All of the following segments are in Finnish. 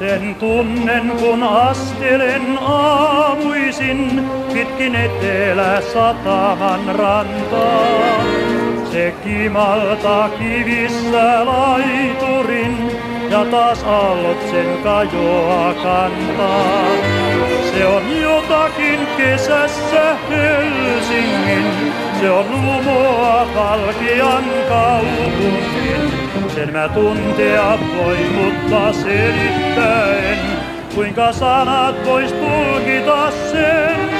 Sen tunnen kun astelen aamuisin pitkin Etelä-Sataman rantaa. Se kimaltaa kivissä laiturin ja taas aallot sen kajoa kantaa. Se on jotakin kesässä Helsingin, se on lumoa Valkean kaupungin. Sen mä tuntea voin, mutta selittäen, kuinka sanat vois tulkita sen.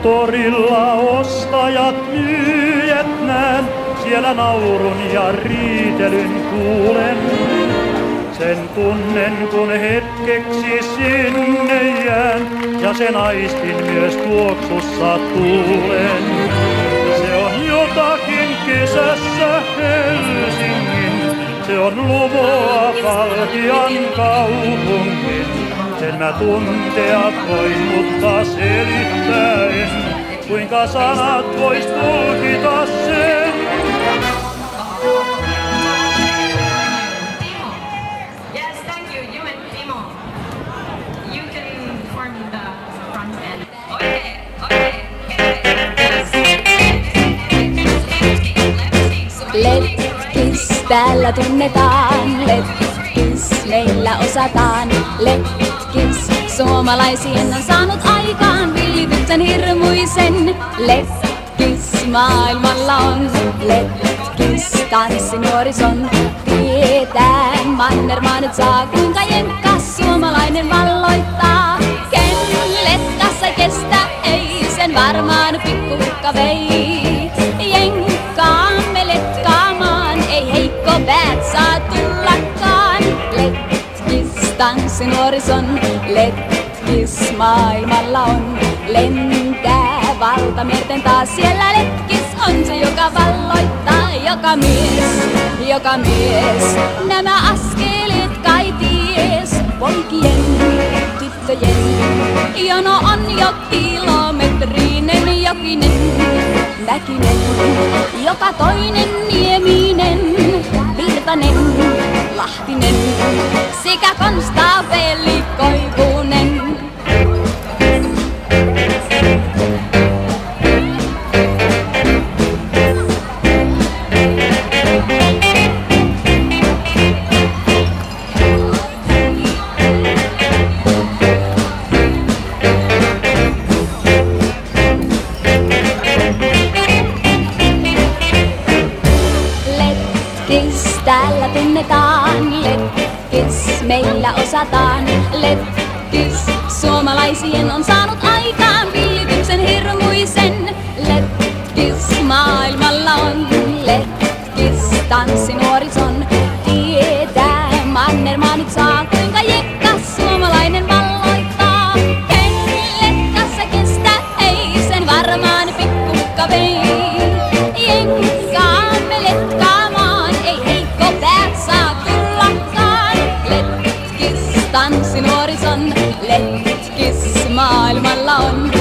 Torilla ostajat myyjät näen, siellä naurun ja riitelyn kuulen. Sen tunnen kun hetkeksi sinne jään, ja sen aistin myös tuoksussa tuulen. Se on jotakin kesässä Helsingin, se on lumoa Valkean kaupungin. Sen mä tuntea voin, mutta selittäen, kuinka sanat vois tulkita sen. Yes, thank you. You and Timo. You can form the front end. Okay. Letkis täällä tunnetaan, letkis meillä osataan, letkis suomalaisien on saanut aikaan villityksen hirmuisen. Letkis maailmalla on, letkis tanssinuorison. Tietää mannermaa nyt saa, kuinka jenkkas suomalainen valloittaa. Ken letkassa ei kestä, ei sen varmaan pikkuhukka vei. Jenkkaamme letkaamaan, ei heikko päät saa tullakaan. Letkis tanssinuorison, letkis maailmalla on. Lentää valtamerten taas, siellä letkis on se, joka valloittaa. Joka mies, nämä askeleet kai ties. Poikien, tyttöjen, jono on jo kilometrinen, jokinen, mäkinen, joka toinen nieminen, virtanen, lahtinen, sekä konstaapeli Koivunen. Letkis täällä tunnetaan, letkis meillä osataan, letkis suomalaisien on saanut aikaan villityksen hirmuisen. Letkis maailmalla on, letkis tanssinuorison. Tietää mannermaa nyt saa, kuinka jekkas suomalainen valloittaa. Ken letkassa kestä, ei sen varmaan pikkuhukka vei. Jenkkaamme letkaamaan, ei heikko päät saa tullakaan. Letkis tanssinuorison, letkis maailmalla on.